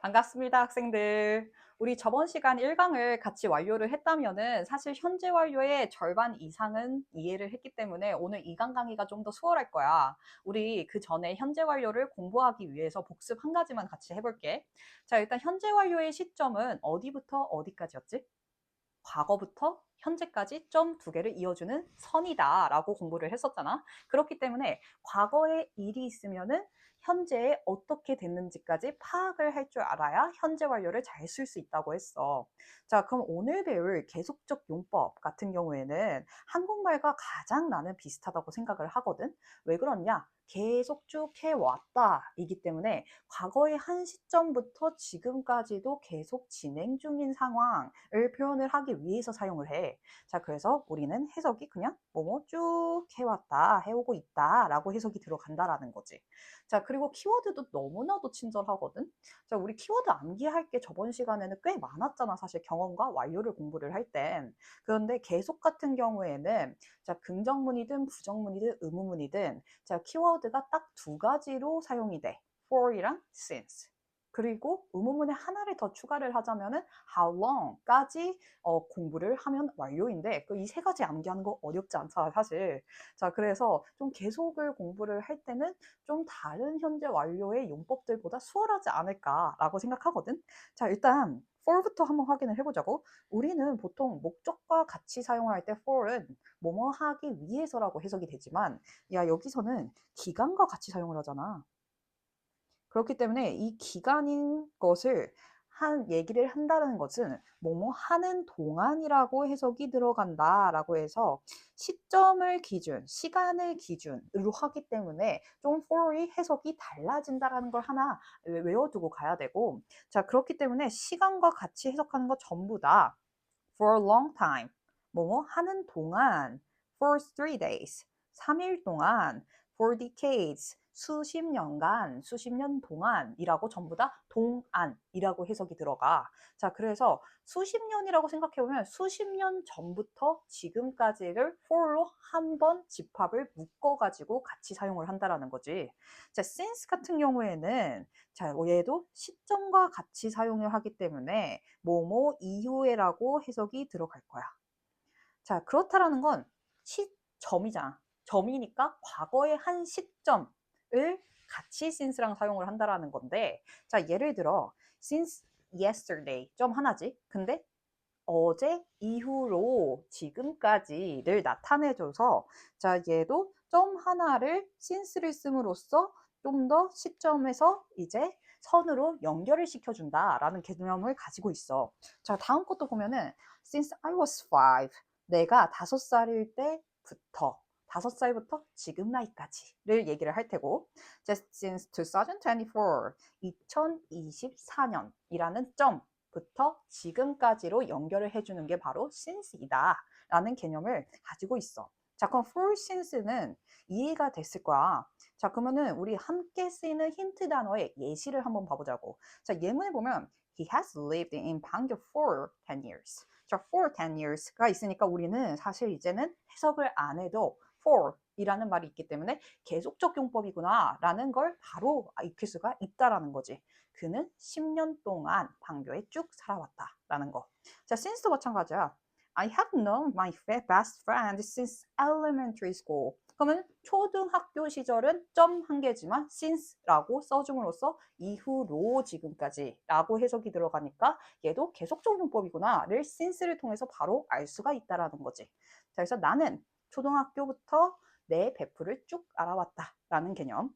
반갑습니다, 학생들. 우리 저번 시간 1강을 같이 완료를 했다면은 사실 현재 완료의 절반 이상은 이해를 했기 때문에 오늘 2강 강의가 좀 더 수월할 거야. 우리 그 전에 현재 완료를 공부하기 위해서 복습 한 가지만 같이 해볼게. 자, 일단 현재 완료의 시점은 어디부터 어디까지였지? 과거부터 현재까지 점 두 개를 이어주는 선이다라고 공부를 했었잖아. 그렇기 때문에 과거에 일이 있으면은 현재에 어떻게 됐는지까지 파악을 할 줄 알아야 현재 완료를 잘 쓸 수 있다고 했어. 자, 그럼 오늘 배울 계속적 용법 같은 경우에는 한국말과 가장 나는 비슷하다고 생각을 하거든. 왜 그러냐? 계속 쭉 해왔다 이기 때문에 과거의 한 시점부터 지금까지도 계속 진행 중인 상황을 표현을 하기 위해서 사용을 해. 자, 그래서 우리는 해석이 그냥 뭐뭐 쭉 해왔다, 해오고 있다 라고 해석이 들어간다라는 거지. 자, 그리고 키워드도 너무나도 친절하거든. 자, 우리 키워드 암기할 게 저번 시간에는 꽤 많았잖아. 사실 경험과 완료를 공부를 할 땐. 그런데 계속 같은 경우에는 자, 긍정문이든 부정문이든 의문문이든 자, 키워드가 딱 두 가지로 사용이 돼. for이랑 since. 그리고 의문문에 하나를 더 추가를 하자면은 how long까지 공부를 하면 완료인데 이 세 가지 암기하는 거 어렵지 않다 사실. 자, 그래서 좀 계속을 공부를 할 때는 좀 다른 현재 완료의 용법들보다 수월하지 않을까라고 생각하거든. 자, 일단 for부터 한번 확인을 해보자고. 우리는 보통 목적과 같이 사용할 때 for은 뭐뭐 하기 위해서라고 해석이 되지만 야, 여기서는 기간과 같이 사용을 하잖아. 그렇기 때문에 이 기간인 것을 얘기를 한다는 것은 뭐뭐 하는 동안이라고 해석이 들어간다라고 해서 시점을 기준, 시간을 기준으로 하기 때문에 좀 for의 해석이 달라진다라는 걸 하나 외워두고 가야 되고, 자, 그렇기 때문에 시간과 같이 해석하는 것 전부 다 for a long time, 뭐뭐 하는 동안, for 3 days, 3일 동안, for decades, 수십 년간, 수십 년 동안이라고 전부 다 동안이라고 해석이 들어가. 자, 그래서 수십 년이라고 생각해보면 수십 년 전부터 지금까지를 for로 한 번 집합을 묶어가지고 같이 사용을 한다라는 거지. 자, since 같은 경우에는 자, 얘도 시점과 같이 사용을 하기 때문에 뭐뭐 이후에라고 해석이 들어갈 거야. 자, 그렇다라는 건 시점이잖아. 점이니까 과거의 한 시점을 같이 since랑 사용을 한다라는 건데, 자, 예를 들어 since yesterday 점 하나지. 근데 어제 이후로 지금까지를 나타내줘서 자, 얘도 점 하나를 since를 씀으로써 좀 더 시점에서 이제 선으로 연결을 시켜준다라는 개념을 가지고 있어. 자, 다음 것도 보면은 since I was 5 내가 5살일 때부터 5살부터 지금 나이까지를 얘기를 할 테고 just since 2024 2024년이라는 점 부터 지금까지로 연결을 해주는 게 바로 since이다 라는 개념을 가지고 있어. 자, 그럼 for since는 이해가 됐을 거야. 자, 그러면은 우리 함께 쓰이는 힌트 단어의 예시를 한번 봐보자고. 자, 예문에 보면 He has lived in Bangkok for 10 years. 자, for 10 years가 있으니까 우리는 사실 이제는 해석을 안 해도 for 이라는 말이 있기 때문에 계속적 용법이구나 라는 걸 바로 익힐 수가 있다라는 거지. 그는 10년 동안 방교에 쭉 살아왔다라는 거. 자, since도 마찬가지야. I have known my best friend since elementary school. 그러면 초등학교 시절은 점 한 개지만 since라고 써줌으로써 이후로 지금까지라고 해석이 들어가니까 얘도 계속적 용법이구나를 since를 통해서 바로 알 수가 있다라는 거지. 자, 그래서 나는 초등학교부터 내 베프를 쭉 알아왔다라는 개념.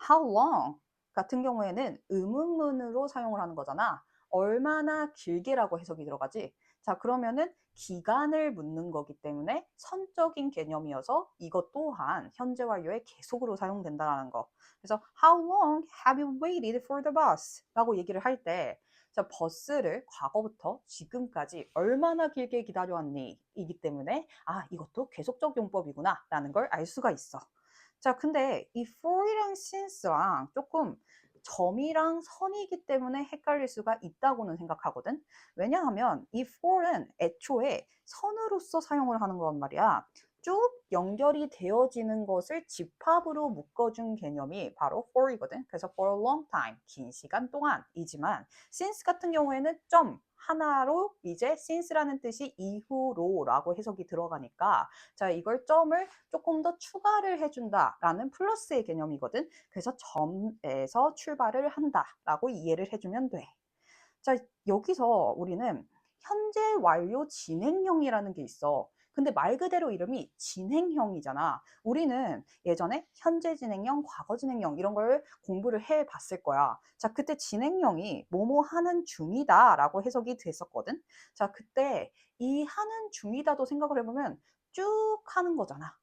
How long 같은 경우에는 의문문으로 사용을 하는 거잖아. 얼마나 길게라고 해석이 들어가지. 자, 그러면은 기간을 묻는 거기 때문에 선적인 개념이어서 이것 또한 현재 완료의 계속으로 사용된다는 거. 그래서 How long have you waited for the bus? 라고 얘기를 할 때 자, 버스를 과거부터 지금까지 얼마나 길게 기다려왔니? 이기 때문에 아, 이것도 계속적 용법이구나 라는 걸 알 수가 있어. 자, 근데 이 for이랑 since랑 조금 점이랑 선이기 때문에 헷갈릴 수가 있다고는 생각하거든. 왜냐하면 이 for는 애초에 선으로서 사용을 하는 거란 말이야. 쭉 연결이 되어지는 것을 집합으로 묶어준 개념이 바로 for이거든. 그래서 for a long time, 긴 시간 동안이지만 since 같은 경우에는 점 하나로 이제 since라는 뜻이 이후로라고 해석이 들어가니까 자 이걸 점을 조금 더 추가를 해준다라는 플러스의 개념이거든. 그래서 점에서 출발을 한다라고 이해를 해주면 돼. 자, 여기서 우리는 현재 완료 진행형이라는 게 있어. 근데 말 그대로 이름이 진행형이잖아. 우리는 예전에 현재 진행형, 과거 진행형 이런 걸 공부를 해 봤을 거야. 자, 그때 진행형이 뭐뭐 하는 중이다 라고 해석이 됐었거든. 자, 그때 이 하는 중이다도 생각을 해보면 쭉 하는 거잖아.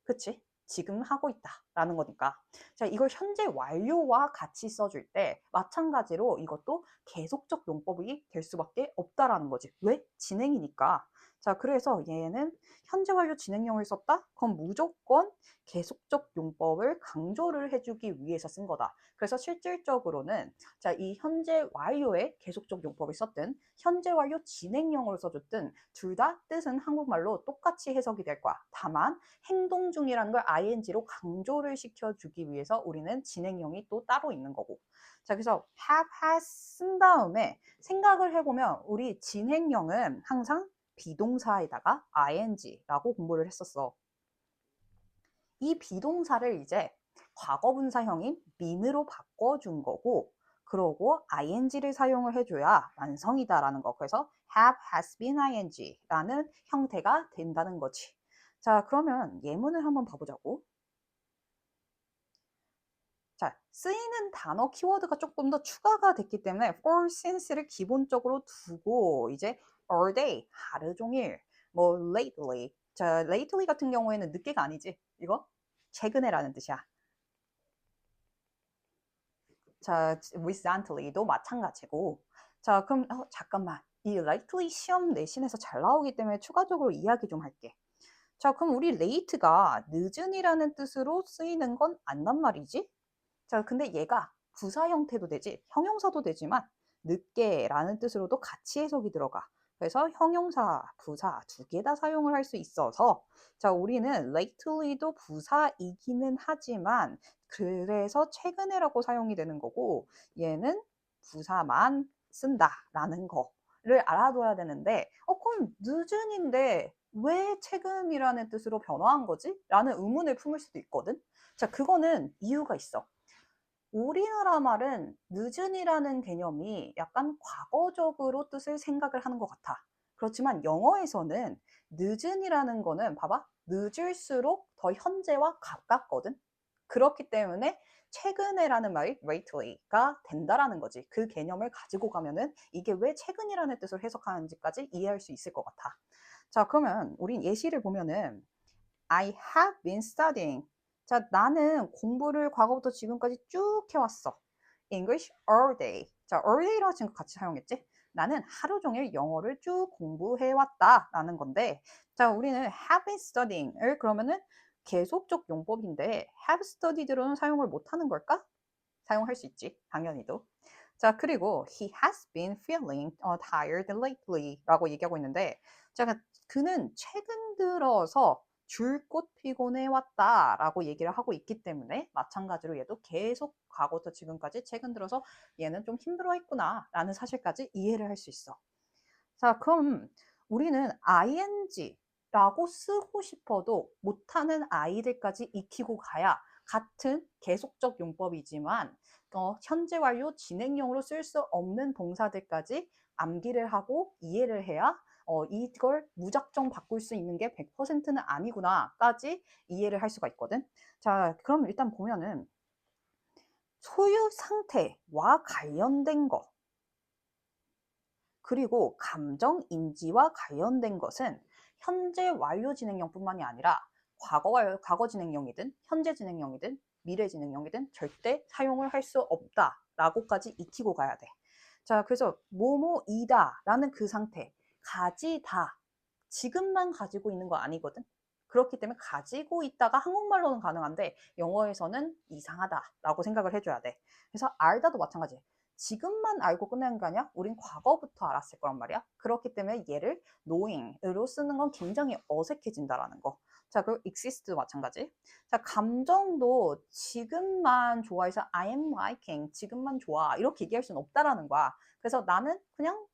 그치? 지금 하고 있다라는 거니까. 자, 이걸 현재 완료와 같이 써줄 때 마찬가지로 이것도 계속적 용법이 될 수밖에 없다라는 거지. 왜? 진행이니까. 자, 그래서 얘는 현재 완료 진행형을 썼다? 그럼 무조건 계속적 용법을 강조를 해주기 위해서 쓴 거다. 그래서 실질적으로는 자, 이 현재 완료에 계속적 용법을 썼든 현재 완료 진행형으로 써줬든 둘 다 뜻은 한국말로 똑같이 해석이 될 거야. 다만 행동 중이라는 걸 ing로 강조를 시켜주기 위해서 우리는 진행형이 또 따로 있는 거고. 자, 그래서 have, has 쓴 다음에 생각을 해보면 우리 진행형은 항상 비동사에다가 ing라고 공부를 했었어. 이 비동사를 이제 과거분사형인 mean으로 바꿔준 거고 그러고 ing를 사용을 해줘야 완성이다라는 거. 그래서 have, has been ing라는 형태가 된다는 거지. 자, 그러면 예문을 한번 봐보자고. 자, 쓰이는 단어 키워드가 조금 더 추가가 됐기 때문에 for since를 기본적으로 두고 이제 all day, 하루 종일, 뭐 lately. 자, lately 같은 경우에는 늦게가 아니지. 이거 최근에라는 뜻이야. 자, recently도 마찬가지고. 자, 그럼 잠깐만. 이 lately 시험 내신에서 잘 나오기 때문에 추가적으로 이야기 좀 할게. 자, 그럼 우리 late가 늦은이라는 뜻으로 쓰이는 건 안단 말이지? 자, 근데 얘가 부사 형태도 되지, 형용사도 되지만 늦게라는 뜻으로도 같이 해석이 들어가. 그래서 형용사, 부사 두 개 다 사용을 할 수 있어서 자, 우리는 lately도 부사이기는 하지만 그래서 최근에라고 사용이 되는 거고 얘는 부사만 쓴다라는 거를 알아둬야 되는데 그럼 늦은인데 왜 최근이라는 뜻으로 변화한 거지? 라는 의문을 품을 수도 있거든. 자, 그거는 이유가 있어. 우리나라 말은 늦은이라는 개념이 약간 과거적으로 뜻을 생각을 하는 것 같아. 그렇지만 영어에서는 늦은이라는 거는 봐봐. 늦을수록 더 현재와 가깝거든. 그렇기 때문에 최근에라는 말이 lately가 된다라는 거지. 그 개념을 가지고 가면은 이게 왜 최근이라는 뜻을 해석하는지까지 이해할 수 있을 것 같아. 자, 그러면 우린 예시를 보면은 I have been studying. 자, 나는 공부를 과거부터 지금까지 쭉 해왔어. English all day. 자, all day라고 지금 같이 사용했지? 나는 하루 종일 영어를 쭉 공부해왔다 라는 건데 자, 우리는 have been studying을 그러면은 계속적 용법인데 have studied로는 사용을 못하는 걸까? 사용할 수 있지, 당연히도. 자, 그리고 he has been feeling tired lately 라고 얘기하고 있는데 자, 그는 최근 들어서 줄곧 피곤해 왔다 라고 얘기를 하고 있기 때문에 마찬가지로 얘도 계속 과거부터 지금까지 최근 들어서 얘는 좀 힘들어 했구나 라는 사실까지 이해를 할 수 있어. 자, 그럼 우리는 ing라고 쓰고 싶어도 못하는 아이들까지 익히고 가야 같은 계속적 용법이지만 현재 완료 진행형으로 쓸 수 없는 동사들까지 암기를 하고 이해를 해야 이걸 무작정 바꿀 수 있는 게 100%는 아니구나까지 이해를 할 수가 있거든. 자, 그럼 일단 보면은 소유 상태와 관련된 거 그리고 감정 인지와 관련된 것은 현재 완료 진행형뿐만이 아니라 과거 진행형이든 현재 진행형이든 미래 진행형이든 절대 사용을 할 수 없다라고까지 익히고 가야 돼. 자, 그래서 뭐뭐이다라는 그 상태, 가지다, 지금만 가지고 있는 거 아니거든. 그렇기 때문에 가지고 있다가 한국말로는 가능한데 영어에서는 이상하다라고 생각을 해줘야 돼. 그래서 알다도 마찬가지. 지금만 알고 끝내는 게 아니야? 우린 과거부터 알았을 거란 말이야. 그렇기 때문에 얘를 knowing으로 쓰는 건 굉장히 어색해진다라는 거. 자, 그리고 exist도 마찬가지. 자, 감정도 지금만 좋아해서 I am liking, 지금만 좋아. 이렇게 얘기할 수는 없다라는 거야. 그래서 나는 그냥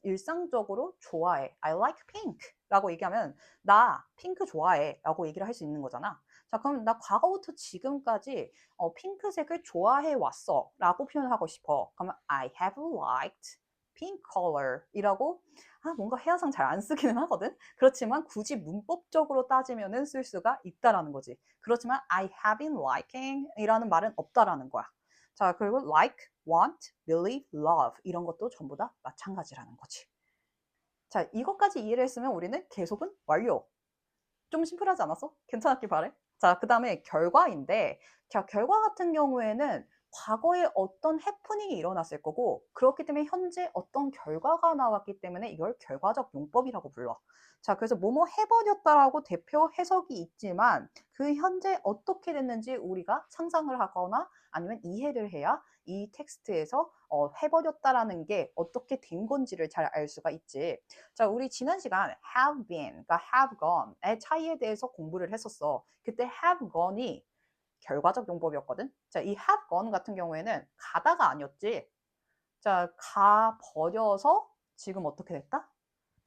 일상적으로 좋아해. I like pink 라고 얘기하면 나 핑크 좋아해 라고 얘기를 할 수 있는 거잖아. 자, 그럼 나 과거부터 지금까지 핑크색을 좋아해 왔어 라고 표현을 하고 싶어. 그러면 I have liked pink color 이라고 뭔가 해야상 잘 안 쓰기는 하거든. 그렇지만 굳이 문법적으로 따지면은 쓸 수가 있다라는 거지. 그렇지만 I have been liking 이라는 말은 없다라는 거야. 자, 그리고 like, want, believe, love 이런 것도 전부 다 마찬가지라는 거지. 자, 이것까지 이해를 했으면 우리는 계속은 완료. 좀 심플하지 않았어? 괜찮았길 바래. 자, 그 다음에 결과인데, 자, 결과 같은 경우에는 과거에 어떤 해프닝이 일어났을 거고, 그렇기 때문에 현재 어떤 결과가 나왔기 때문에 이걸 결과적 용법이라고 불러. 자, 그래서 뭐뭐 해버렸다라고 대표 해석이 있지만 그 현재 어떻게 됐는지 우리가 상상을 하거나 아니면 이해를 해야 이 텍스트에서 해버렸다라는 게 어떻게 된 건지를 잘 알 수가 있지. 자, 우리 지난 시간 have been, 그러니까 have gone의 차이에 대해서 공부를 했었어. 그때 have gone이 결과적 용법이었거든. 자, 이 have gone 같은 경우에는 가다가 아니었지. 자, 가 버려서 지금 어떻게 됐다?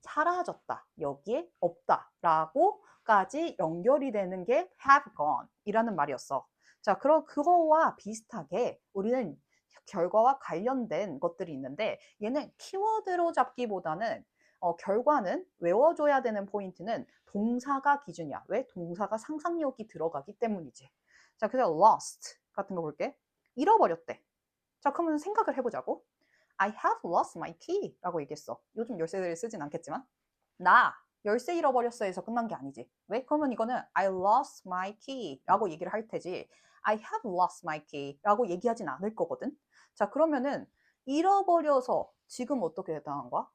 사라졌다. 여기에 없다. 라고까지 연결이 되는 게 have gone 이라는 말이었어. 자, 그럼 그거와 비슷하게 우리는 결과와 관련된 것들이 있는데 얘는 키워드로 잡기보다는 결과는 외워줘야 되는 포인트는 동사가 기준이야. 왜? 동사가 상상력이 들어가기 때문이지. 자, 그래서 lost 같은 거 볼게. 잃어버렸대. 자, 그러면 생각을 해보자고. I have lost my key 라고 얘기했어. 요즘 열쇠를 쓰진 않겠지만 나 열쇠 잃어버렸어 해서 끝난 게 아니지. 왜? 그러면 이거는 I lost my key 라고 얘기를 할 테지 I have lost my key 라고 얘기하진 않을 거거든. 자, 그러면은 잃어버려서 지금 어떻게 됐다는 거야?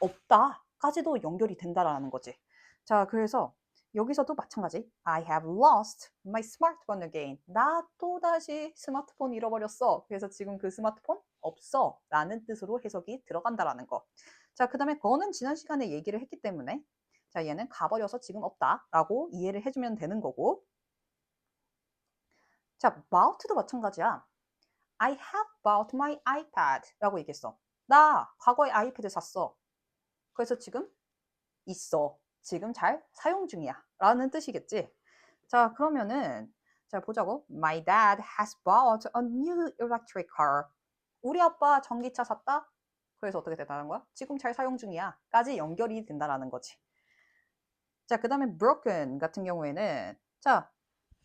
없다 까지도 연결이 된다라는 거지. 자, 그래서 여기서도 마찬가지. I have lost my smartphone again. 나 또다시 스마트폰 잃어버렸어. 그래서 지금 그 스마트폰 없어 라는 뜻으로 해석이 들어간다라는 거. 자, 그 다음에 거는 지난 시간에 얘기를 했기 때문에 자, 얘는 가버려서 지금 없다 라고 이해를 해주면 되는 거고. 자, about도 마찬가지야. I have bought my iPad 라고 얘기했어. 나 과거에 아이패드 샀어. 그래서 지금 있어. 지금 잘 사용 중이야 라는 뜻이겠지. 자, 그러면은 자, 보자고. My dad has bought a new electric car. 우리 아빠 전기차 샀다? 그래서 어떻게 됐다는 거야? 지금 잘 사용 중이야 까지 연결이 된다라는 거지. 자, 그 다음에 broken 같은 경우에는 자,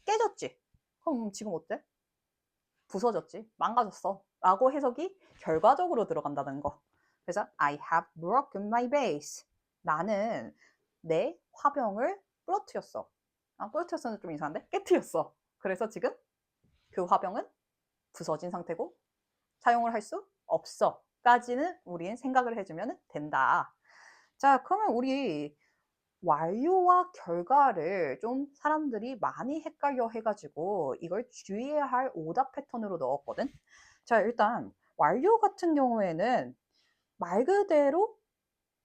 깨졌지. 그럼 지금 어때? 부서졌지. 망가졌어. 라고 해석이 결과적으로 들어간다는 거. 그래서 I have broken my vase. 나는 내 화병을 부러뜨렸어. 부러뜨렸어는 좀 이상한데? 깨뜨렸어. 그래서 지금 그 화병은 부서진 상태고 사용을 할 수 없어. 까지는 우리는 생각을 해주면 된다. 자, 그러면 우리 완료와 결과를 좀 사람들이 많이 헷갈려 해가지고 이걸 주의해야 할 오답 패턴으로 넣었거든. 자, 일단 완료 같은 경우에는 말 그대로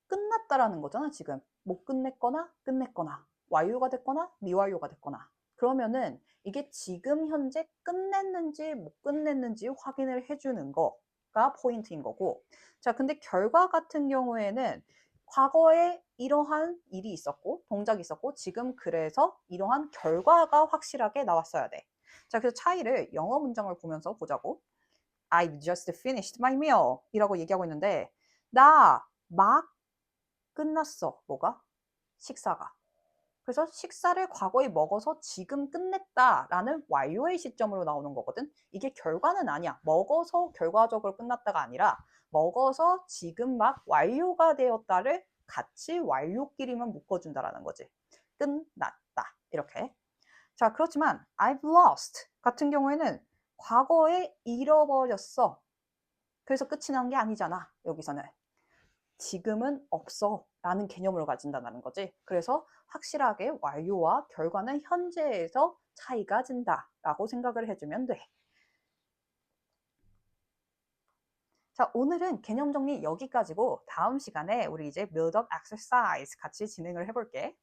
끝났다라는 거잖아, 지금. 못 끝냈거나 끝냈거나 완료가 됐거나 미완료가 됐거나. 그러면은 이게 지금 현재 끝냈는지 못 끝냈는지 확인을 해주는 거가 포인트인 거고. 자, 근데 결과 같은 경우에는 과거에 이러한 일이 있었고 동작이 있었고 지금 그래서 이러한 결과가 확실하게 나왔어야 돼. 자, 그래서 차이를 영어 문장을 보면서 보자고. I just finished my meal 이라고 얘기하고 있는데 나 막 끝났어. 뭐가? 식사가. 그래서 식사를 과거에 먹어서 지금 끝냈다라는 완료의 시점으로 나오는 거거든. 이게 결과는 아니야. 먹어서 결과적으로 끝났다가 아니라 먹어서 지금 막 완료가 되었다를 같이 완료끼리만 묶어준다라는 거지. 끝났다. 이렇게. 자, 그렇지만 I've lost 같은 경우에는 과거에 잃어버렸어. 그래서 끝이 난 게 아니잖아. 여기서는. 지금은 없어 라는 개념으로 가진다는 거지. 그래서 확실하게 완료와 결과는 현재에서 차이가 진다 라고 생각을 해주면 돼. 자, 오늘은 개념 정리 여기까지고 다음 시간에 우리 이제 build up exercise 같이 진행을 해볼게.